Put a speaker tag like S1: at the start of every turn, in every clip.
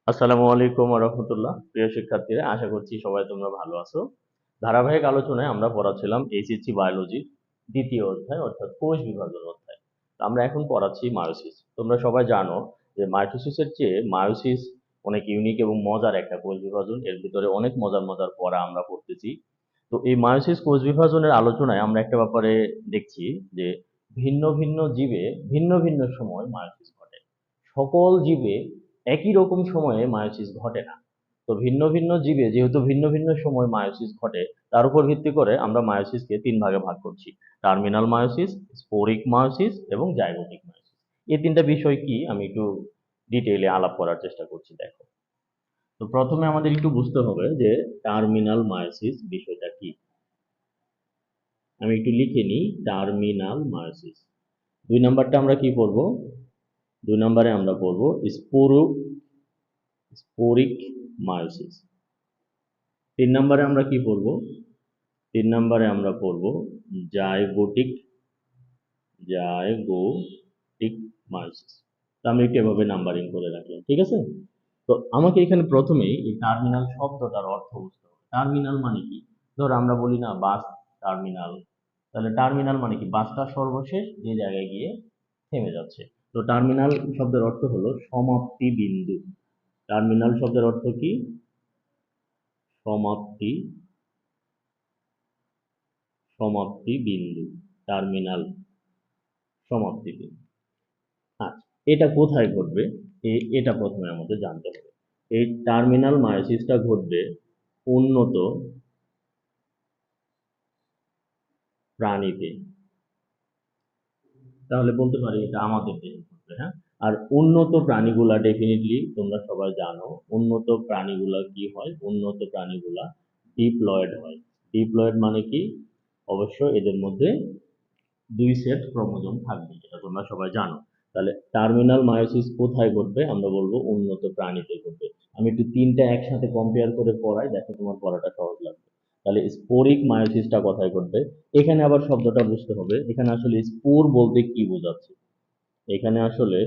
S1: আসসালামু আলাইকুম ওয়া রাহমাতুল্লাহ। প্রিয় শিক্ষার্থীরা, আশা করছি সবাই তোমরা ভালো আছো। ধারাবাহিক আলোচনায় আমরা পড়াচ্ছিলাম এইচএসসি বায়োলজি দ্বিতীয় অধ্যায় অর্থাৎ কোষ বিভাজন অধ্যায়। তো আমরা এখন পড়াচ্ছি মায়োসিস। তোমরা সবাই জানো যে মাইটোসিসের চেয়ে মায়োসিস অনেক ইউনিক এবং মজার একটা কোষ বিভাজন। এর ভিতরে অনেক মজার মজার পড়া আমরা পড়তেছি। তো এই মায়োসিস কোষ বিভাজনের আলোচনায় আমরা একটা ব্যাপারে দেখছি যে ভিন্ন ভিন্ন জীবে ভিন্ন ভিন্ন সময় মায়োসিস ঘটে। সকল জীবে একই রকম সময়ে মায়োসিস ঘটে না। তো ভিন্ন ভিন্ন জীবে যেহেতু ভিন্ন ভিন্ন সময় মায়োসিস ঘটে, তার উপর ভিত্তি করে আমরা মায়োসিসকে তিন ভাগে ভাগ করছি: টার্মিনাল মায়োসিস, স্পোরিক মায়োসিস এবং জাইগোটিক মায়োসিস। এই তিনটা বিষয় কি আমি একটু ডিটেইলে আলাপ করার চেষ্টা করছি। দেখো, তো প্রথমে আমাদের একটু বুঝতে হবে যে টার্মিনাল মায়োসিস বিষয়টা কি। আমি একটু লিখে নিই, টার্মিনাল মায়োসিস। দুই নাম্বারটা আমরা কি পড়বো? দুই নম্বরে আমরা পড়বো স্পোরিক মায়োসিস। তিন নম্বরে আমরা কি পড়বো? তিন নম্বরে আমরা পড়বো জাইগোটিক জাইগোটিক মায়োসিস। তো আমি একটু এভাবে নাম্বারিং করে রাখলাম, ঠিক আছে? তো আমাকে এখানে প্রথমেই এই টার্মিনাল শব্দটার অর্থ বুঝতে হবে। টার্মিনাল মানে কি? ধর আমরা বলি না বাস টার্মিনাল, তাহলে টার্মিনাল মানে কি? বাসটা সর্বশেষ যে জায়গায় গিয়ে থেমে যাচ্ছে। তো টার্মিনাল শব্দের অর্থ হলো সমাপ্তি বিন্দু। টার্মিনাল শব্দের অর্থ কি? সমাপ্তি সমাপ্তি বিন্দু। টার্মিনাল সমাপ্তি বিন্দু। আচ্ছা, এটা কোথায় ঘটবে? এটা প্রথমে আমাদের জানতে হবে। এই টার্মিনাল মায়োসিসটা ঘটবে উন্নত প্রাণীতে। তাহলে বলতে পারি এটা আমাদের দেহে ঘটবে, হ্যাঁ। আর উন্নত প্রাণীগুলা ডেফিনেটলি তোমরা সবাই জানো, উন্নত প্রাণীগুলা কি হয়? উন্নত প্রাণীগুলা ডিপ্লয়েড হয়। ডিপ্লয়েড মানে কি? অবশ্য এদের মধ্যে দুই সেট ক্রোমোজোম থাকবে, এটা তোমরা সবাই জানো। তাহলে টার্মিনাল মায়োসিস কোথায় ঘটবে? আমরা বলবো উন্নত প্রাণীতে ঘটবে। আমি একটু তিনটা একসাথে কম্পেয়ার করে পড়াই, দেখো তোমার পড়াটা সহজ লাগবে। তাহলে স্পোরিক মায়োসিসটা কোথায় ঘটবে? এখানে আবার শব্দটা বুঝতে হবে, এখানে আসলে স্পোর বলতে কি বোঝাচ্ছে। এখানে আসলে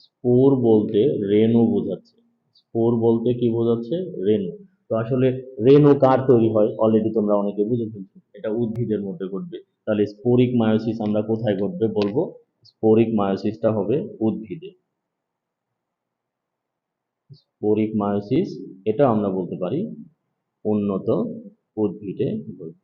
S1: স্পোর বলতে রেণু বোঝাচ্ছে। স্পোর বলতে কি বোঝাচ্ছে? রেণু। তো আসলে রেণু কার তৈরি হয় অলরেডি তোমরা অনেকে বুঝে ফেলছো, এটা উদ্ভিদের মধ্যে ঘটবে। তাহলে স্পোরিক মায়োসিস আমরা কোথায় ঘটবে বলবো? স্পোরিক মায়োসিসটা হবে উদ্ভিদে। স্পোরিক মায়োসিস এটা আমরা বলতে পারি উন্নত উদ্ভিদে ঘটবে।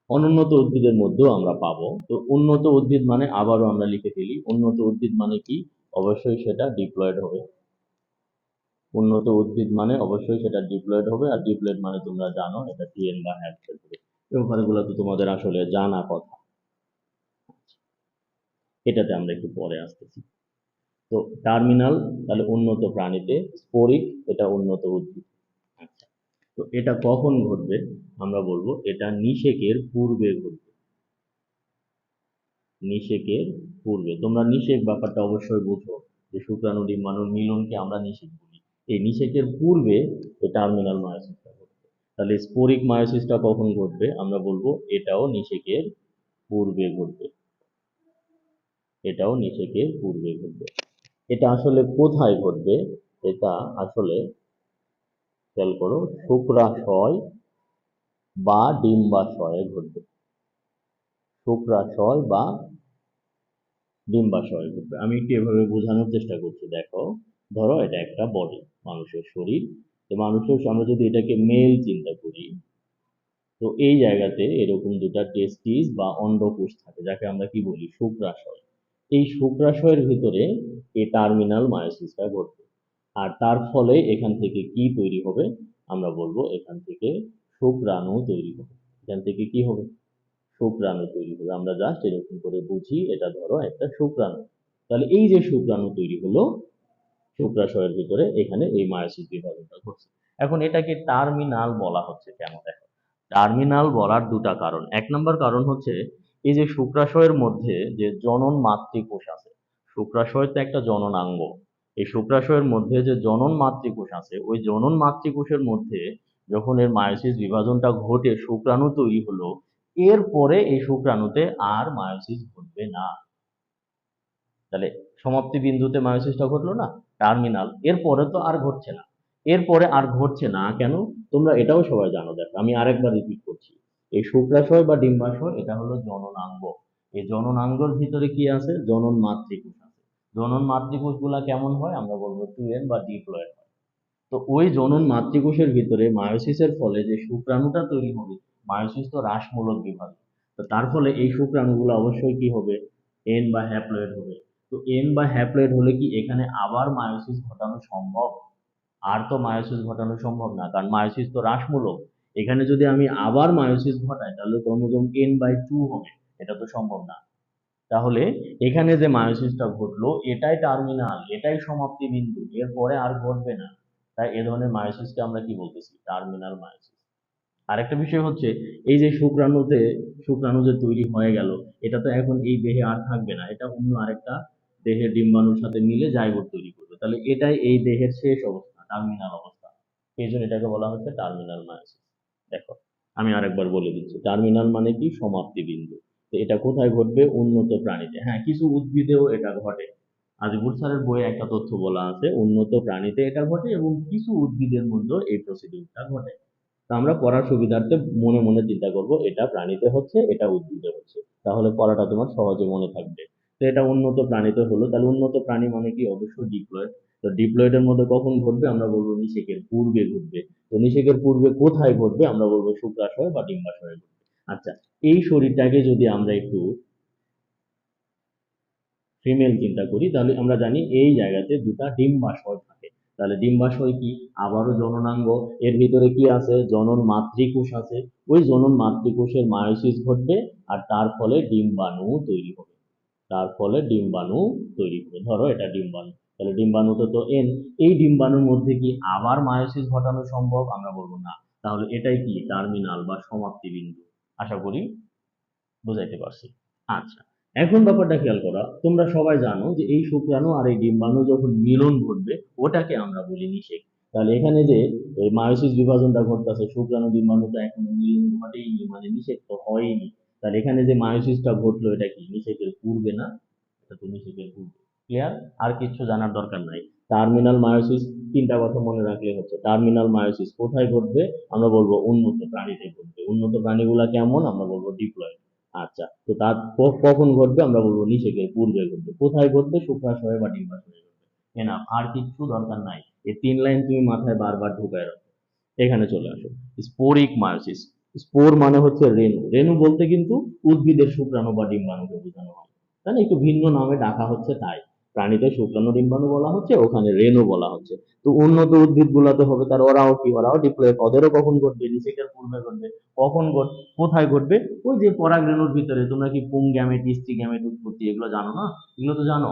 S1: অনুন্নত উদ্ভিদের মধ্যেও আমরা পাবো। তো উন্নত উদ্ভিদ মানে আবারও আমরা লিখে ফেলি, উন্নত উদ্ভিদ মানে কি? অবশ্যই সেটা ডিপ্লয়েড হবে। উন্নত উদ্ভিদ মানে অবশ্যই সেটা ডিপ্লয়েড হবে। আর ডিপ্লয়েড মানে তোমরা জানো এটা টিএন বা হ্যাপ থাকবে। এই ব্যাপারগুলো তো তোমাদের আসলে জানা কথা। এটাতে আমরা একটু পরে আসতেছি। তো টার্মিনাল তাহলে উন্নত প্রাণীতে, স্পোরিক এটা উন্নত উদ্ভিদ। আচ্ছা, তো এটা কখন ঘটবে? আমরা বলবো এটা নিষেকের পূর্বে ঘটবে। নিষেকের পূর্বে। তোমরা নিষেক ব্যাপারটা অবশ্যই বুঝো, যে শুক্রাণু ডিম্বাণুর মিলনকে আমরা নিষেক বলি। এই নিষেকের পূর্বে এই টার্মিনাল মায়োসিসটা ঘটবে। তাহলে স্পোরিক মায়োসিসটা কখন ঘটবে? আমরা বলবো এটাও নিষেকের পূর্বে ঘটবে। এটাও নিষেকের পূর্বে ঘটবে। এটা আসলে কোথায় ঘটবে? এটা আসলে খেয়াল করো, শুক্রাশয় বা ডিম্বাশয়ে ঘটবে। শুক্রাশয় বা ডিম্বাশয় ঘটবে। আমি একটু এভাবে বোঝানোর চেষ্টা করছি। দেখো, ধরো এটা একটা বডি, মানুষের শরীর। তো মানুষের আমরা যদি এটাকে মেল চিন্তা করি, তো এই জায়গাতে এরকম দুটা টেস্টিস বা অন্ডকোষ থাকে, যাকে আমরা কি বলি? শুক্রাশয়। এই শুক্রাশয়ের ভিতরে এই টার্মিনাল মায়োসিসটা ঘটবে। আর তার ফলে এখান থেকে কি তৈরি হবে? আমরা বলবো এখান থেকে শুক্রাণু তৈরি হবে। এখান থেকে কি হবে? শুক্রাণু তৈরি হবে। আমরা জাস্ট এরকম করে বুঝি, এটা ধরো একটা শুক্রাণু। তাহলে এই যে শুক্রাণু তৈরি হলো শুক্রাশয়ের ভিতরে, এখানে এই মায়োসিস বিভাজনটা ঘটছে। এখন এটাকে টার্মিনাল বলা হচ্ছে কেন? দেখো, টার্মিনাল বলার দুটা কারণ। এক নম্বর কারণ হচ্ছে এই যে শুক্রাশয়ের মধ্যে যে জনন মাতৃকোষ আছে, শুক্রাশয় তো একটা জননাঙ্গ। এই শুক্রাশয়ের মধ্যে যে জনন মাতৃকোষ আছে, ওই জনন মাতৃকোষের মধ্যে যখন এর মায়োসিস বিভাজনটা ঘটে শুক্রাণু তৈরি হলো, এরপরে এই শুক্রাণুতে আর মায়োসিস ঘটবে না। তাহলে সমাপ্তি বিন্দুতে মায়োসিসটা ঘটলো না, টার্মিনাল, এরপরে তো আর ঘটছে না। এরপরে আর ঘটছে না কেন? তোমরা এটাও সবাই জানো। দেখো আমি আরেকবার রিপিট করছি, এই শুক্রাশয় বা ডিম্বাশয় এটা হলো জননাঙ্গ। এই জননাঙ্গর ভিতরে কি আছে? জনন মাতৃকোষ আছে। জনন মাতৃকোষ গুলা কেমন হয়? আমরা বলবো 2n বা ডিপ্লয়েড হয়। তো ওই জনন মাতৃকোষের ভিতরে মায়োসিসের ফলে যে শুক্রাণুটা তৈরি হবে, মায়োসিস তো হ্রাসমূলক বিভাজন, তো তার ফলে এই শুক্রাণুগুলো অবশ্যই কি হবে? এন বা হ্যাপ্লয়েড হবে। তো এন বা হ্যাপ্লয়েড হলে কি এখানে আবার মায়োসিস ঘটানো সম্ভব? আর তো মায়োসিস ঘটানো সম্ভব না, কারণ মায়োসিস তো হ্রাসমূলক। এখানে যদি আমি আবার মায়োসিস ঘটাই তাহলে ক্রোমোজোম n/2 হবে, এটা তো সম্ভব না। তাহলে এখানে যে মায়োসিসটা ঘটলো এটাই টার্মিনাল, এটাই সমাপ্তি বিন্দু, এরপরে আর ঘটবে না। তাই এ ধরনের মায়োসিসকে আমরা কি বলতেছি? Terminal meiosis. আরেকটা বিষয় হচ্ছে, এই যে শুক্রাণু যে তৈরি হয়ে গেল, এটা তো এখন এই দেহে আর থাকবে না, এটা অন্য আরেকটা দেহের ডিম্বাণুর সাথে মিলে জাইগোট তৈরি করবে। তাহলে এটাই এই দেহের শেষ অবস্থা, টার্মিনাল অবস্থা। এই জন্য এটাকে বলা হচ্ছে টার্মিনাল মায়োসিস। দেখো আমি আরেকবার বলে দিচ্ছি, টার্মিনাল মানে কি? সমাপ্তি বিন্দু। তো এটা কোথায় ঘটবে? উন্নত প্রাণীতে। হ্যাঁ, কিছু উদ্ভিদেও এটা ঘটে। আজিবুর স্যারের বইয়ে একটা তথ্য বলা আছে, উন্নত প্রাণীতে এটা ঘটে এবং কিছু উদ্ভিদের মধ্যে এই প্রসিডিউরটা ঘটে। তো আমরা পড়ার সুবিধার্থে মনে মনে চিন্তা করব, এটা প্রাণীতে হচ্ছে, এটা উদ্ভিদে হচ্ছে, তাহলে পড়াটা তোমার সহজে মনে থাকবে। তো এটা উন্নত প্রাণীতে হলো, তাহলে উন্নত প্রাণী মানে কি? অবশ্যই ডিপ্লয়েড। তো ডিপ্লয়েডের মধ্যে কখন ঘটবে? আমরা বলবো নিষেকের পূর্বে ঘটবে। তো নিষেকের পূর্বে কোথায় ঘটবে? আমরা বলবো শুক্রাশয় বা ডিম্বাশয়ে ঘটবে। আচ্ছা, এই শরীরটাকে যদি আমরা একটু ফিমেল চিন্তা করি, তাহলে আমরা জানি এই জায়গাতে দুটা ডিম্বাশয় থাকে। তাহলে ডিম্বাশয় কি? আবারও জননাঙ্গ। এর ভিতরে কি আছে? জনন মাতৃকোষ আছে। ওই জনন মাতৃকোষের মায়োসিস ঘটবে, আর তার ফলে ডিম্বাণু তৈরি হবে। তার ফলে ডিম্বাণু তৈরি হবে। ধরো এটা ডিম্বাণু, তাহলে ডিম্বাণুতে তো এন। এই ডিম্বাণুর মধ্যে কি আবার মায়োসিস ঘটানো সম্ভব? আমরা বলবো না। তাহলে এটাই কি? টার্মিনাল বা সমাপ্তি বিন্দু। আশা করি বুঝাইতে পারছি। আচ্ছা, এখন ব্যাপারটা খেয়াল করা, তোমরা সবাই জানো যে এই শুক্রাণু আর এই ডিম্বাণু যখন মিলন ঘটবে ওটাকে আমরা বলি নিষেক। তাহলে এখানে যে এই মায়োসিস বিভাজনটা ঘটতেছে, শুক্রাণু ডিম্বাণুটা এখনো মিলন ঘটেইনি, মানে নিষেক তো হয়নি। তাহলে এখানে যে মায়োসিসটা ঘটলো এটা কি নিষেকের পূর্বে না? এটা তো নিষেকের পূর্বে। ক্লিয়ার? আর কিছু জানার দরকার নাই। টার্মিনাল মায়োসিস, তিনটা কথা মনে রাখলে হচ্ছে। টার্মিনাল মায়োসিস কোথায় ঘটবে? আমরা বলবো উন্নত প্রাণীতে ঘটবে। উন্নত প্রাণীগুলা কেমন? আমরা বলবো ডিপ্লয়েড। আচ্ছা, তো তার কখন ঘটবে? আমরা বলবো নিষেকের পূর্বে ঘটবে। কোথায় ঘটবে? শুক্রাশয়ে বা ডিম্বাশয়ে ঘটবে। এনাফ, আর কিচ্ছু দরকার নাই। এই 3 লাইন তুমি মাথায় বারবার ঢুকায় রাখো। এখানে চলে আসো, স্পোরিক মায়োসিস। স্পোর মানে হচ্ছে রেণু। রেণু বলতে কিন্তু উদ্ভিদের শুক্রাণু বা ডিম্বাণুকে বোঝানো হয়, তাই না? একটু ভিন্ন নামে ডাকা হচ্ছে তাই। প্রাণীতে শুক্রাণু ডিম্বাণু বলা হচ্ছে, ওখানে রেণু বলা হচ্ছে। তো উন্নত উদ্ভিদ গুলাতে হবে, তার ওরাও কি? ওরাও ডিপ্লয়েড। ওদেরও কখন ঘটবে? নিষেকের পূর্বে ঘটবে। কখন কোথায় ঘটবে? ওই যে পরাগ রেণুর ভিতরে। তোমরা কি পুং গ্যামেট, স্ত্রী গ্যামেট উৎপত্তি এগুলো জানো না? এগুলো তো জানো।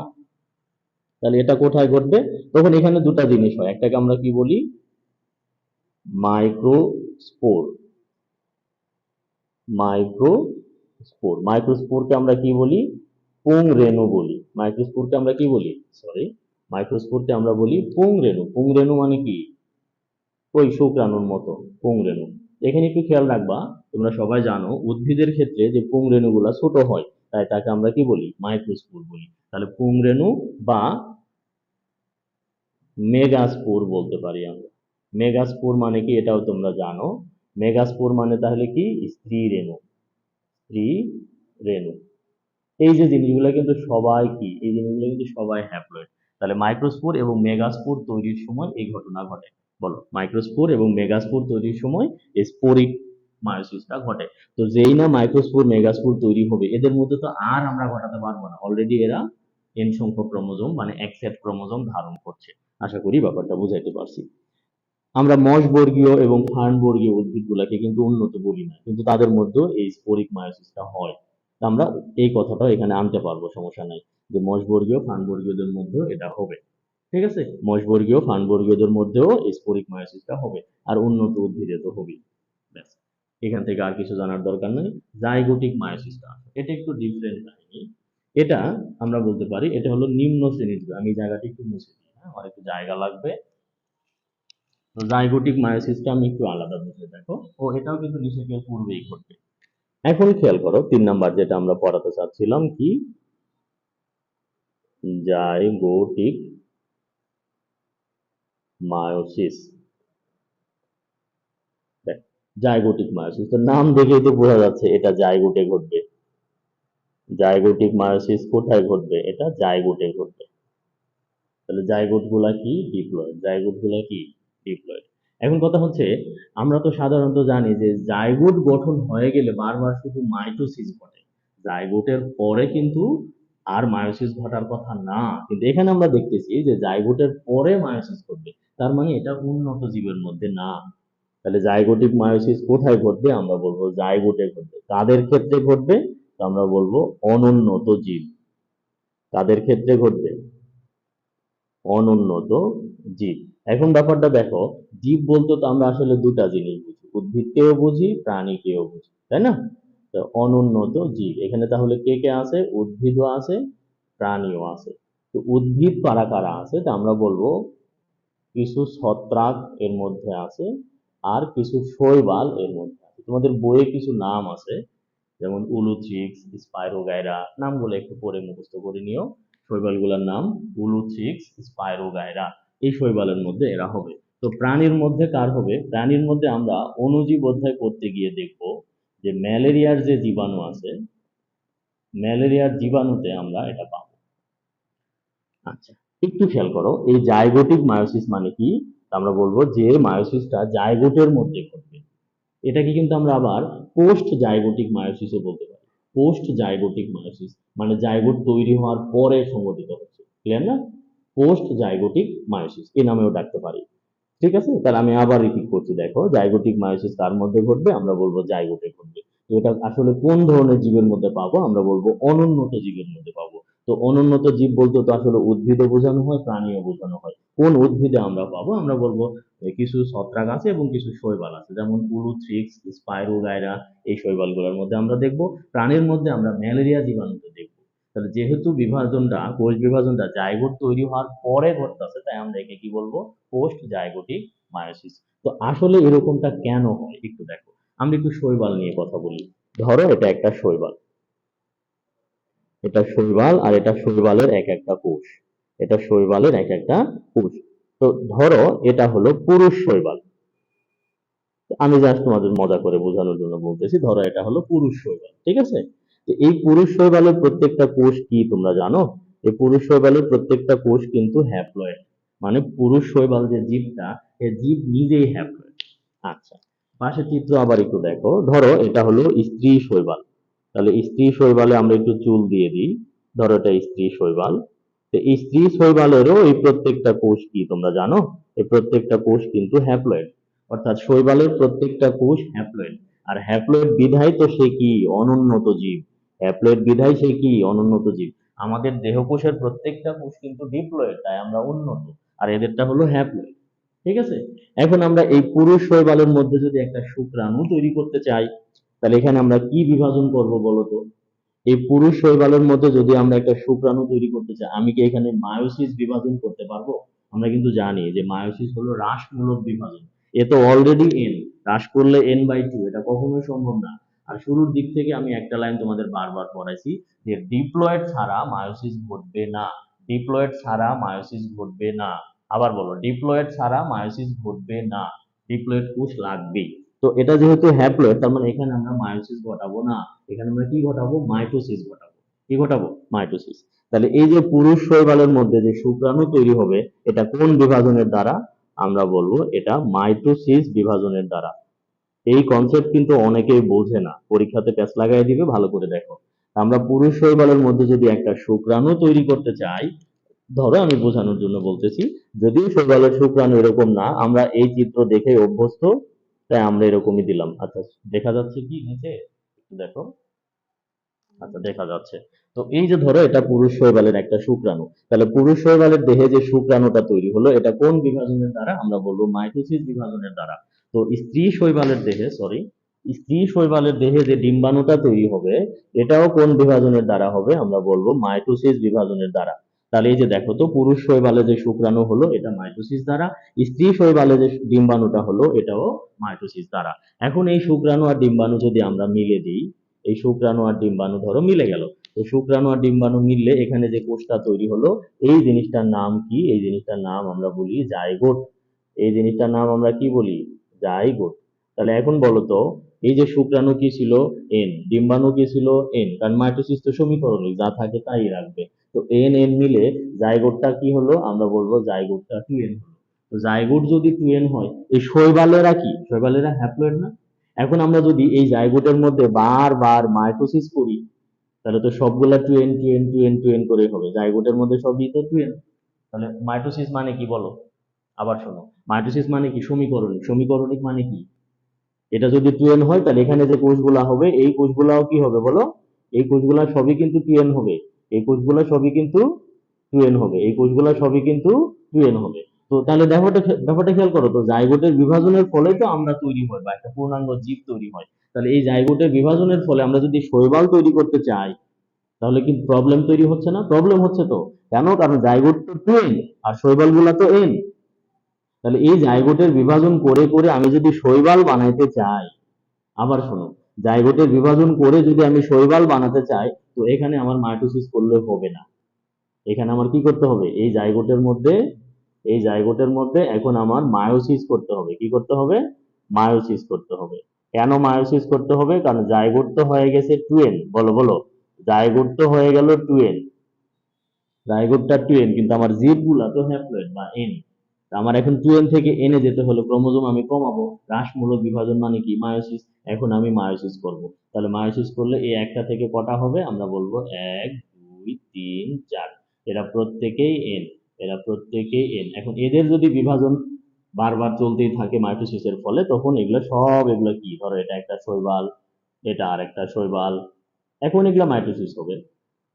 S1: তাহলে এটা কোথায় ঘটবে? তখন এখানে দুটা জিনিস হয়, একটাকে আমরা কি বলি? মাইক্রোস্পোর। মাইক্রোস্পোরকে আমরা কি বলি? পুং রেণু বলি। মাইক্রোস্পোরকে আমরা কি বলি? সরি, মাইক্রোস্পোরকে আমরা বলি পুং রেণু। পুং রেণু মানে কি? ওই শুক্রাণুর মতো পুং রেণু। এখানে একটু খেয়াল রাখবা, তোমরা সবাই জানো উদ্ভিদের ক্ষেত্রে যে পুং রেণুগুলা ছোট হয়, তাই তাকে আমরা কি বলি? মাইক্রোস্পোর বলি। তাহলে পুং রেণু বা মেগাস্পোর বলতে পারি আমরা। মেগাস্পোর মানে কি? এটাও তোমরা জানো। মেগাস্পোর মানে তাহলে কি? স্ত্রী রেণু। স্ত্রী রেণু। এই যে জিনিসগুলো কিন্তু সবাই কি? এই জিনিসগুলো কিন্তু সবাই হ্যাপ্লয়েড। তাহলে মাইক্রোস্পোর এবং মেগাস্পোর তৈরির সময় এই ঘটনা ঘটে। বলো, মাইক্রোস্পোর এবং মেগাস্পোর তৈরির সময় স্পোরিক মায়োসিসটা ঘটে। তো যেই না মাইক্রোস্পোর মেগাস্পোর তৈরি হবে, এদের মধ্যে তো আর আমরা ঘটাতে পারবো না, অলরেডি এরা এন সংখ্যক ক্রোমোজোম মানে এক সেট ক্রোমোজোম ধারণ করছে। আশা করি ব্যাপারটা বুঝাইতে পারছি। আমরা মশ বর্গীয় এবং ফার্ন বর্গীয় উদ্ভিদগুলোকে কিন্তু উন্নত বলি না, কিন্তু তাদের মধ্যে এই স্পোরিক মায়োসিসটা হয়। তা আমরা এই কথাটাও এখানে আনতে পারবো, সমস্যা নাই, যে মশ বর্গীয় ফার্ন বর্গীয়দের মধ্যেও এটা হবে। ঠিক আছে, মশ বর্গীয় ফার্ন বর্গীয়দের মধ্যেও স্পোরিক মায়োসিসটা হবে। আর উন্নত উদ্ভিদে তো হবেই। ব্যাস, এখান থেকে আর কিছু জানার দরকার নেই। জাইগোটিক মায়োসিসটা এটা একটু ডিফারেন্ট কাহিনী। এটা আমরা বলতে পারি এটা হলো নিম্ন শ্রেণীর। আমি এই জায়গাটি একটু মুছে দিই, হ্যাঁ, আমার একটু জায়গা লাগবে। তো জাইগোটিক মায়োসিসটা আমি একটু আলাদা বুঝে দেখো, ও এটাও কিন্তু নিষেকের পূর্বেই ঘটবে। এখন খেয়াল করো 3 নাম্বার যেটা আমরা পড়াতে চাচ্ছিলাম কি? Zygotic meiosis. জাইগোটিক মায়োসিস, তো নাম দেখেই তো বোঝা যাচ্ছে এটা জাইগোটে ঘটবে। জাইগোটিক মায়োসিস কোথায় ঘটবে? এটা জাইগোটে ঘটবে। তাহলে জাইগোট গুলা কি? ডিপ্লয়েড। জাইগোট গুলা কি? ডিপ্লয়েড। এখন কথা হচ্ছে, আমরা তো সাধারণত জানি যে জাইগোট গঠন হয়ে গেলে বারবার শুধু মাইটোসিস ঘটে, জাইগোটের পরে কিন্তু আর মায়োসিস ঘটার কথা না। কিন্তু এখানে আমরা দেখতেছি যে জাইগোটের পরে মায়োসিস ঘটবে, তার মানে এটা উন্নত জীবের মধ্যে না। তাহলে জাইগোটিক মায়োসিস কোথায় ঘটবে? আমরা বলবো জাইগোটে ঘটবে। কাদের ক্ষেত্রে ঘটবে? তো আমরা বলবো অনুন্নত জীব। কাদের ক্ষেত্রে ঘটবে? অনুন্নত জীব। এখন ব্যাপারটা দেখো, জীব বলতে তো আমরা আসলে দুটা জিনিস বুঝি, উদ্ভিদকেও বুঝি, প্রাণীকেও বুঝি, তাই না? তো অনুন্নত জীব, এখানে তাহলে কে কে আছে? উদ্ভিদও আছে, প্রাণীও আছে। তো উদ্ভিদ কারা কারা আছে? তা আমরা বলবো কিছু ছত্রাক এর মধ্যে আছে, আর কিছু শৈবাল এর মধ্যে আছে। তোমাদের বইয়ে কিছু নাম আছে, যেমন উলুথ্রিক্স, স্পাইরোগাইরা, নামগুলো একটু পরে মুখস্থ করে নিও। শৈবালগুলোর নাম উলুথ্রিক্স, স্পাইরোগাইরা, এই শৈবালের মধ্যে এরা হবে। তো প্রাণীর মধ্যে কার হবে? প্রাণীর মধ্যে আমরা অণুজীব অধ্যায় করতে গিয়ে দেখব যে ম্যালেরিয়ার যে জীবাণু আছে, ম্যালেরিয়ার জীবাণুতে আমরা এটা পাবো। আচ্ছা, একটু খেয়াল করো, এই জাইগোটিক মায়োসিস মানে কি? আমরা বলবো যে মায়োসিসটা জাইগোটের মধ্যে ঘটবে। এটাকে কিন্তু আমরা আবার পোস্ট জাইগোটিক মায়োসিসও বলতে পারি। পোস্ট জাইগোটিক মায়োসিস মানে জাইগোট তৈরি হওয়ার পরে সংঘটিত হচ্ছে, ক্লিয়ার না? পোস্ট জাইগোটিক মায়োসিস এই নামেও ডাকতে পারি। ঠিক আছে, তাহলে আমি আবার রিপিট করছি, দেখো জাইগোটিক মায়োসিস কার মধ্যে ঘটবে? আমরা বলবো জাইগোটে ঘটবে। তো এটা আসলে কোন ধরনের জীবের মধ্যে পাবো? আমরা বলবো অনুন্নত জীবের মধ্যে পাবো। তো অনুন্নত জীব বলতে তো আসলে উদ্ভিদও বোঝানো হয়, প্রাণীও বোঝানো হয়। কোন উদ্ভিদে আমরা পাবো? আমরা বলবো কিছু ছত্রাক আছে এবং কিছু শৈবাল আছে, যেমন উলুথ্রিক্স, স্পাইরোগাইরা, এই শৈবালগুলোর মধ্যে আমরা দেখবো। প্রাণীর মধ্যে আমরা ম্যালেরিয়া জীবাণুতে দেখবো। তাহলে যেহেতু বিভাজনটা, কোষ বিভাজনটা জাইগোট তৈরি হওয়ার পরে ঘটতেছে, তাই আমরা একে কি বলবো? Post zygotic meiosis. তো আসলে এরকমটা কেন হয় একটু দেখো। আমরা একটু শৈবাল নিয়ে কথা বলি। ধরো এটা একটা শৈবাল, এটা শৈবাল, আর এটা শৈবালের এক একটা কোষ। এটা শৈবালের এক একটা কোষ। তো ধরো এটা হলো পুরুষ শৈবাল। আমি জাস্ট তোমাদের মজা করে বোঝানোর জন্য বলতেছি, ধরো এটা হলো পুরুষ শৈবাল, ঠিক আছে? তো এই পুরুষ শৈবালের প্রত্যেকটা কোষ কি তোমরা জানো? এই পুরুষ শৈবালের প্রত্যেকটা কোষ কিন্তু হ্যাপ্লয়েড। মানে পুরুষ শৈবাল যে জীবটা, এই জীব নিজেই হ্যাপ্লয়েড। আচ্ছা, পাশে চিত্র আবার একটু দেখো, ধরো এটা হলো স্ত্রী শৈবাল। তাহলে স্ত্রী শৈবালে আমরা একটু চুল দিয়ে দিই। ধরো এটা স্ত্রী শৈবাল। তো এই স্ত্রী শৈবালেরও এই প্রত্যেকটা কোষ কি তোমরা জানো? এই প্রত্যেকটা কোষ কিন্তু হ্যাপ্লয়েড। অর্থাৎ শৈবালের প্রত্যেকটা কোষ হ্যাপ্লয়েড। আর হ্যাপ্লয়েড বিধায় তো সে কি? অনুন্নত জীব। হ্যাপ্লয়েড বিধায় সে কি? অনুন্নত জীব। আমাদের দেহকোষের প্রত্যেকটা কোষ কিন্তু ডিপ্লয়েড, তাই আমরা উন্নত। আর এদেরটা হলো হ্যাপ্লয়েড। ঠিক আছে? এখন আমরা এই পুরুষ শৈবালের মধ্যে যদি একটা শুক্রাণু তৈরি করতে চাই, তাহলে এখানে আমরা কি বিভাজন করব বলতো? এই পুরুষ শৈবালের মধ্যে যদি আমরা একটা শুক্রাণু তৈরি করতে চাই, আমি কি এখানে মায়োসিস বিভাজন করতে পারবো? আমরা কিন্তু জানি যে মায়োসিস হলো হ্রাসমূলক বিভাজন। এ তো অলরেডি এন, হ্রাস করলে n/2, এটা কখনোই সম্ভব না। আর শুরুর দিক থেকে আমি একটা লাইন তোমাদের বারবার পড়াইছি যে ডিপ্লয়েড ছাড়া মায়োসিস ঘটবে না। ডিপ্লয়েড ছাড়া মায়োসিস ঘটবে না। আবার বলো, ডিপ্লয়েড ছাড়া মায়োসিস ঘটবে না। ডিপ্লয়েড কোষ লাগবেই। তো এটা যেহেতু হ্যাপ্লয়েড, তার মানে এখানে আমরা মায়োসিস ঘটাবো না। এখানে আমরা কি ঘটাবো? মাইটোসিস ঘটাবো। কি ঘটাবো? মাইটোসিস। তাহলে এই যে পুরুষ শৈবালের মধ্যে যে শুক্রাণু তৈরি হবে, এটা কোন বিভাজনের দ্বারা? আমরা বলবো এটা মাইটোসিস বিভাজনের দ্বারা। এই কনসেপ্ট কিন্তু অনেকেই বোঝে না, পরীক্ষাতে প্যাচ লাগাই দিবে, ভালো করে দেখো। আমরা পুরুষ শৈবালের মধ্যে যদি একটা শুক্রাণু তৈরি করতে চাই, ধরো আমি বোঝানোর জন্য বলতেছি, যদিও শৈবালের শুক্রাণু এরকম না, আমরা এই চিত্র দেখে অভ্যস্ত, তাই আমরা এরকমই দিলাম। আচ্ছা, দেখা যাচ্ছে কি নিচে? একটু দেখো। আচ্ছা, দেখা যাচ্ছে। তো এই যে ধরো এটা পুরুষ শৈবালের একটা শুক্রাণু, তাহলে পুরুষ শৈবালের দেহে যে শুক্রাণুটা তৈরি হলো, এটা কোন বিভাজনের দ্বারা? আমরা বলবো মাইটোসিস বিভাজনের দ্বারা। তো স্ত্রী শৈবালের দেহে, সরি, স্ত্রী শৈবালের দেহে যে ডিম্বাণুটা তৈরি হবে, এটাও কোন বিভাজনের দ্বারা হবে? আমরা বলবো মাইটোসিস বিভাজনের দ্বারা। তাহলে এই যে দেখো তো, পুরুষ শৈবালে যে শুক্রাণু হলো এটা মাইটোসিস দ্বারা, স্ত্রী শৈবালে যে ডিম্বাণুটা হলো এটাও মাইটোসিস দ্বারা। এখন এই শুক্রাণু আর ডিম্বাণু যদি আমরা মিলে দিই, এই শুক্রাণু আর ডিম্বাণু ধরো মিলে গেল, তো শুক্রাণু আর ডিম্বাণু মিললে এখানে যে কোষটা তৈরি হলো, এই জিনিসটার নাম কি? এই জিনিসটার নাম আমরা বলি জাইগোট। এই জিনিসটার নাম আমরা কি বলি? জাইগোট। তাহলে এখন বলো তো, এই যে শুক্রাণু কি ছিল? এন। ডিম্বাণু কি ছিল? এন। কারণ মাইটোসিস তো সমীকরণই, যা থাকে তাই রাখবে। তো এন এন মিলে জাইগোটটা কি হলো? আমরা বলবো জাইগোটটা 2n হলো। তো জাইগোট যদি 2n হয়, এই শৈবালেরা কি? শৈবালেরা হ্যাপ্লয়েড না? এখন আমরা যদি এই জাইগোটের মধ্যে বারবার মাইটোসিস করি, তাহলে তো সবগুলা 2n 2n 2n 2n করে হবে। জাইগোটের মধ্যে সবই তো 2n। তাহলে মাইটোসিস মানে কি বলো? আবার শোনো, মাইটোসিস মানে কি? সমীকরণিক। সমীকরণিক মানে কি? এটা যদি 2n হয়, তাহলে এখানে যে কোষগুলা হবে, এই কোষগুলাও কি হবে বলো? এই কোষগুলা সবই কিন্তু 2n হবে। এই কোষগুলা সবই কিন্তু 2n হবে। এই কোষগুলা সবই কিন্তু 2n হবে। তো তাহলে ব্যাপারটা খেয়াল করো তো, জাইগোটের বিভাজনের ফলে তো আমরা তৈরি হয় বা একটা পূর্ণাঙ্গ জীব তৈরি হয়। তাহলে এই জাইগোটের বিভাজনের ফলে আমরা যদি শৈবাল তৈরি করতে চাই, তাহলে কি প্রবলেম তৈরি হচ্ছে না? প্রবলেম হচ্ছে তো। কেন? কারণ জাইগোট তো 2n আর শৈবাল গুলা তো n। তাহলে এই জাইগোটের বিভাজন করে করে আমি যদি শৈবাল বানাইতে চাই, আবার শোনো, জাইগোটের বিভাজন করে যদি আমি শৈবাল বানাতে চাই, তো এখানে আমার মাইটোসিস করলে হবে না। এখানে আমার কি করতে হবে? এই জাইগোটের মধ্যে এখন আমার মায়োসিস করতে হবে। কি করতে হবে? মায়োসিস করতে হবে। কেন মায়োসিস করতে হবে? কারণ জাইগোট তো হয়ে গেছে 2n। বলো বলো, জাইগোট তো হয়ে গেল 2n। জাইগোটটা 2n, কিন্তু আমার জিপ গুলা তো হ্যাপ্লয়েড বা n। আমার এখন 2n থেকে n এ যেতে হলো, ক্রোমোজোম আমি কমাবো। হ্রাসমূলক বিভাজন মানে কি? মায়োসিস। এখন আমি মায়োসিস করব। তাহলে মায়োসিস করলে এই একটা থেকে কটা হবে? আমরা বলবো 1 2 3 4। এরা প্রত্যেকেই n। এরা প্রত্যেকেই n। এখন এদের যদি বিভাজন বারবার চলতেই থাকে মাইটোসিসের ফলে, তখন এগুলো কি? ধরো এটা একটা শৈবাল, এটা আরেকটা শৈবাল। এখন এগুলা মাইটোসিস হবে।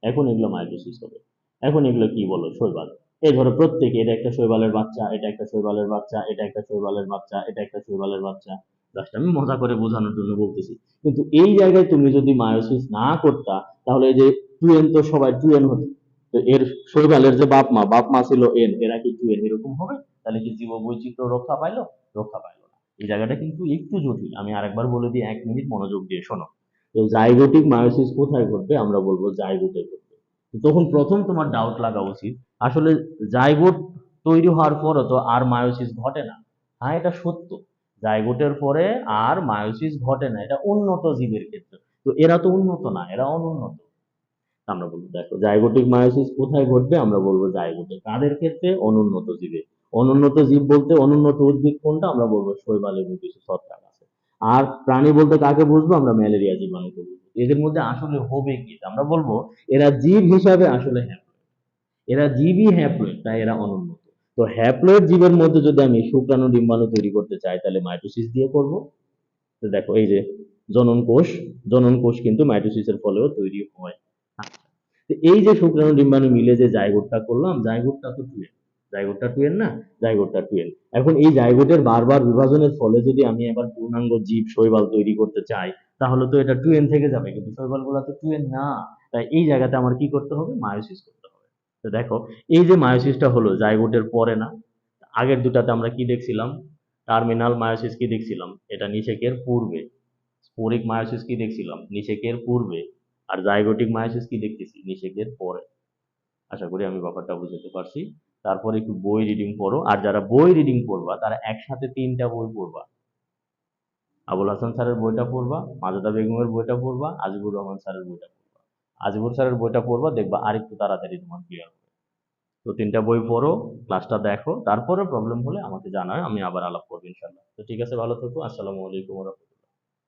S1: এখন এগুলো মাইটোসিস হবে। এখন এগুলো কি বলো? শৈবাল। এই ধরো প্রত্যেকে, এটা একটা শৈবালের বাচ্চা, এটা একটা শৈবালের বাচ্চা, এটা একটা শৈবালের বাচ্চা, এটা একটা শৈবালের বাচ্চা। জাস্ট আমি মজা করে বোঝানোর জন্য বলতেছি। কিন্তু এই জায়গায় তুমি যদি মায়োসিস না করতা, তাহলে এই যে 2n তো সবাই 2n হতো। তো এর শৈবালের যে বাপ মা ছিল n, এরা কি 2n এরকম হবে? তাহলে কি জীব বৈচিত্র্য রক্ষা পাইলো? রক্ষা পাইলো না। এই জায়গাটা কিন্তু একটু জটিল। আমি আরেকবার বলে দিই, 1 মিনিট মনোযোগ দিয়ে শোনো। তো জাইগোটিক মায়োসিস কোথায় ঘটবে? আমরা বলবো জাইগোটে ঘটবে। তো তখন প্রথম তোমার ডাউট লাগা উচিত, আসলে জাইগোট তৈরি হওয়ার পরও তো আর মায়োসিস ঘটে না। হ্যাঁ, এটা সত্য। জাইগোটের পরে আর মায়োসিস ঘটে না, এটা উন্নত জীবের ক্ষেত্রে। তো এরা তো উন্নত না, এরা অনুন্নত। আমরা বলবো দেখো, জাইগোটিক মায়োসিস কোথায় ঘটবে? আমরা বলবো জাইগোটে। কাদের ক্ষেত্রে? অনুন্নত জীবে। অনুন্নত জীব বলতে অনুন্নত উদ্ভিদ কোনটা? আমরা বলবো শৈবাল এবং কিছু ছত্রাক আছে। আর প্রাণী বলতে কাকে বুঝবো? আমরা ম্যালেরিয়া জীবাণুকে বুঝবো। এদের মধ্যে আসলে হবে কি? আমরা বলবো এরা জীব হিসাবে আসলে হ্যাপ্লয়েড। এরা জীবই হ্যাপ্লয়েড, তাই এরা অনুন্নত। তো হ্যাপ্লয়েড জীবের মধ্যে যদি আমি শুক্রাণু ডিম্বাণু তৈরি করতে চাই, তাহলে মাইটোসিস দিয়ে করব। তো দেখো, এই যে জনন কোষ, জনন কোষ কিন্তু মাইটোসিসের ফলেও তৈরি হয়। আচ্ছা, তো এই যে শুক্রাণু ডিম্বাণু মিলে যে জাইগোটটা করলাম, জাইগোটটা তো 2n। জাইগোটটা 2n না? জাইগোটটা 2n। এখন এই জাইগোটের বারবার বিভাজনের ফলে যদি আমি আবার পূর্ণাঙ্গ জীব শৈবাল তৈরি করতে চাই, তাহলে তো এটা 2n থেকে যাবে, কিন্তু শৈবাল গুলা তো 2n না। তাই এই জায়গাতে আমার কি করতে হবে? মায়োসিস করতে হবে। তো দেখো, এই যে মায়োসিসটা হলো জাইগোটের পরে না? আগের দুটাতে আমরা কি দেখছিলাম? টার্মিনাল মায়োসিস কি দেখছিলাম? এটা নিষেকের পূর্বে। স্পোরিক মায়োসিস কি দেখছিলাম? নিষেকের পূর্বে। আর জাইগোটিক মায়োসিস কি দেখতেছি? নিষেকের পরে। আশা করি আমি ব্যাপারটা বুঝাতে পারছি। তারপরে একটু বই রিডিং পড়ো, আর যারা বই রিডিং পড়বা তারা একসাথে 3টা বই পড়বা। আবুল হাসান স্যারের বইটা পড়বা, মাজেদা বেগমের বইটা পড়বা, আজিবুর রহমান স্যারের বইটা পড়বা। আজিবুর স্যারের বইটা পড়বা, দেখবা আরেকটু তাড়াতাড়ি তোমার ক্লিয়ার হবে। তো 3টা বই পড়ো, ক্লাসটা দেখো, তারপরে প্রবলেম হলে আমাকে জানাও, আমি আবার আলাপ করবো ইনশাল্লাহ। তো ঠিক আছে, ভালো থেকো। আসসালামু আলাইকুম।